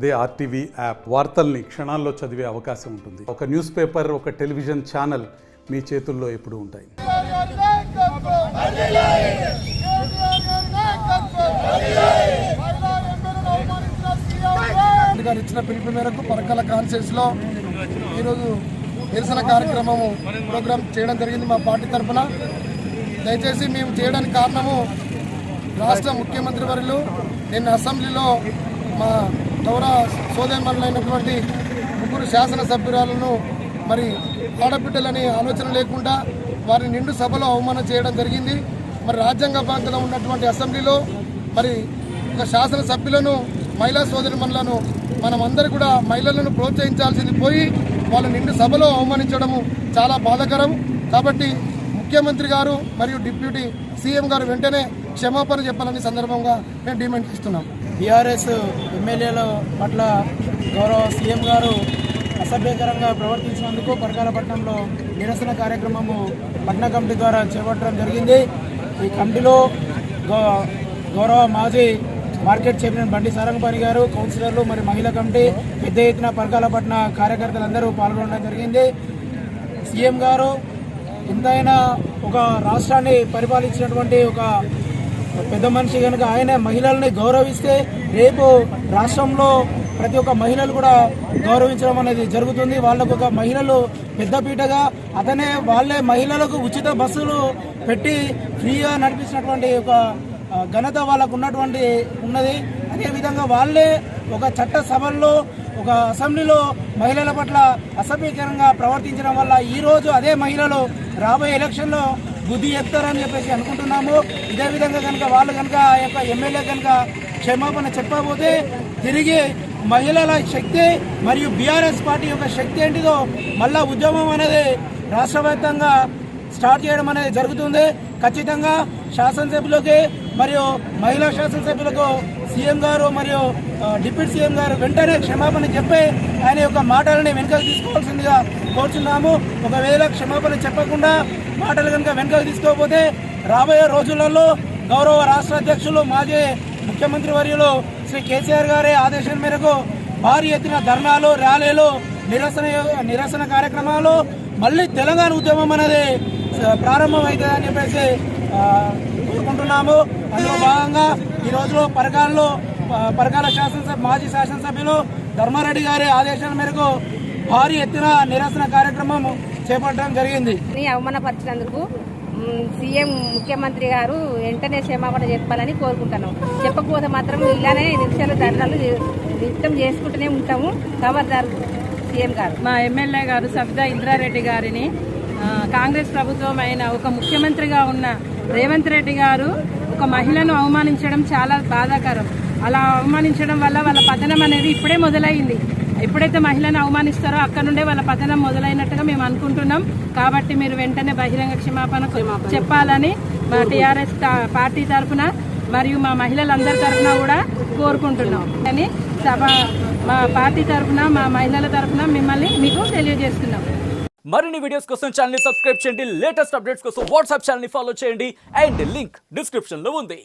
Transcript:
అదే RTV app వార్తల్ని క్షణాల్లో చదివే అవకాశం ఉంటుంది. ఒక న్యూస్ పేపర్, ఒక టెలివిజన్ ఛానల్ మీ చేతుల్లో ఎప్పుడూ ఉంటాయి. గారు ఇచ్చిన పిలుపు మేరకు పరకాల కాన్ఫరెన్స్లో ఈరోజు నిరసన కార్యక్రమము ప్రోగ్రాం చేయడం జరిగింది మా పార్టీ తరఫున. దయచేసి మేము చేయడానికి కారణము రాష్ట్ర ముఖ్యమంత్రి వర్యులు నిన్న అసెంబ్లీలో మా గౌరవ సోదరిమణులైనటువంటి ముగ్గురు శాసనసభ్యురాలను మరి ఆడబిడ్డలని ఆలోచన లేకుండా వారిని నిండు సభలో అవమానం చేయడం జరిగింది. మరి రాజ్యాంగబద్ధంగా ఉన్నటువంటి అసెంబ్లీలో మరి ఒక శాసనసభ్యులను మహిళా సోదరిమణులను మనమందరూ కూడా మహిళలను ప్రోత్సహించాల్సింది పోయి వాళ్ళు నిండు సభలో అవమానించడము చాలా బాధాకరం. కాబట్టి ముఖ్యమంత్రి గారు మరియు డిప్యూటీ సీఎం గారు వెంటనే క్షమాపణ చెప్పాలని సందర్భంగా మేము డిమాండ్ చేస్తున్నాం. బీఆర్ఎస్ ఎమ్మెల్యేల పట్ల గౌరవ సీఎం గారు అసభ్యకరంగా ప్రవర్తించినందుకు పరకాలపట్నంలో నిరసన కార్యక్రమము పట్న కమిటీ ద్వారా చేపట్టడం జరిగింది. ఈ కమిటీలో గౌరవ మాజీ మార్కెట్ చైర్మన్ బండి సారంగపాణి గారు, కౌన్సిలర్లు మరి మహిళా కమిటీ పెద్ద ఎత్తున పరకాలపట్న కార్యకర్తలందరూ పాల్గొనడం జరిగింది. సీఎం గారు ఎంతైనా ఒక రాష్ట్రాన్ని పరిపాలించినటువంటి ఒక పెద్ద మనిషి కనుక ఆయన మహిళల్ని గౌరవిస్తే రేపు రాష్ట్రంలో ప్రతి ఒక్క మహిళలు కూడా గౌరవించడం అనేది జరుగుతుంది. వాళ్ళకు ఒక మహిళలు పెద్దపీటగా వాళ్ళే మహిళలకు ఉచిత బస్సులు పెట్టి ఫ్రీగా నడిపించినటువంటి ఒక ఘనత వాళ్ళకు ఉన్నది. అదేవిధంగా వాళ్ళే ఒక చట్ట సభల్లో ఒక అసెంబ్లీలో మహిళల పట్ల అసభ్యకరంగా ప్రవర్తించడం వల్ల ఈరోజు అదే మహిళలు రాబోయే ఎలక్షన్లో బుద్ధి చెప్తారని చెప్పేసి అనుకుంటున్నాము. ఇదే విధంగా కనుక వాళ్ళు కనుక ఆ యొక్క ఎమ్మెల్యే కనుక క్షమాపణ చెప్పకపోతే తిరిగి మహిళల శక్తి మరియు బీఆర్ఎస్ పార్టీ యొక్క శక్తి ఏంటిదో మళ్ళా ఉద్యమం అనేది రాష్ట్ర వ్యాప్తంగా స్టార్ట్ చేయడం అనేది జరుగుతుంది. ఖచ్చితంగా శాసనసభ్యులకి మరియు మహిళా శాసనసభ్యులకు సీఎం గారు మరియు డిప్యూటీ సీఎం గారు వెంటనే క్షమాపణ చెప్పి ఆయన యొక్క మాటలని వెనుకకు తీసుకోవాల్సిందిగా కోరుచున్నాము. ఒకవేళ క్షమాపణ చెప్పకుండా మాటలు కనుక వెనుకకు తీసుకోకపోతే రాబోయే రోజులలో గౌరవ రాష్ట్ర అధ్యక్షులు మాజీ ముఖ్యమంత్రి వర్యులు శ్రీ కేసీఆర్ గారి ఆదేశం మేరకు భారీ ఎత్తున ధర్నాలు, ర్యాలీలు, నిరసన కార్యక్రమాలు మళ్ళీ తెలంగాణ ఉద్యమం అనేది ప్రారంభమవుతుందని చెప్పేసి కోరుకుంటున్నాము. అందులో భాగంగా ఈ రోజులో పరకాల మాజీ శాసనసభ్యులు ధర్మారెడ్డి గారి ఆదేశాల మేరకు భారీ ఎత్తున నిరసన కార్యక్రమం చేపట్టడం జరిగింది. అవమానపరిచినందుకు సీఎం ముఖ్యమంత్రి గారు వెంటనే క్షమాపణ చెప్పాలని కోరుకుంటున్నాం. చెప్పకపోతే మాత్రం ఇలానే నిమిషాలు ధర్నాలు నిత్యం చేసుకుంటూనే ఉంటాము. ఖబర్దారు సీఎం గారు. మా ఎమ్మెల్యే గారు సబితా ఇంద్రారెడ్డి గారిని కాంగ్రెస్ ప్రభుత్వం అయిన ఒక ముఖ్యమంత్రిగా ఉన్న రేవంత్ రెడ్డి గారు ఒక మహిళను అవమానించడం చాలా బాధాకరం. అలా అవమానించడం వల్ల వాళ్ళ పతనం అనేది ఇప్పుడే మొదలైంది. ఎప్పుడైతే మహిళను అవమానిస్తారో అక్కడ నుండే వాళ్ళ పతనం మొదలైనట్టుగా మేము అనుకుంటున్నాం. కాబట్టి మీరు వెంటనే బహిరంగ క్షమాపణ చెప్పాలని మా టీఆర్ఎస్ పార్టీ తరఫున మరియు మా మహిళలందరి తరఫున కూడా కోరుకుంటున్నాం. కానీ మా పార్టీ తరఫున మా మహిళల తరఫున మీకు తెలియజేస్తున్నాం. మరిన్ని వీడియోస్ కోసం ఛానల్ ని సబ్స్క్రైబ్ చేయండి. లేటెస్ట్ అప్డేట్స్ కోసం వాట్సాప్ ఛానల్ ని ఫాలో చేయండి. అండ్ లింక్ డిస్క్రిప్షన్ లో ఉంది.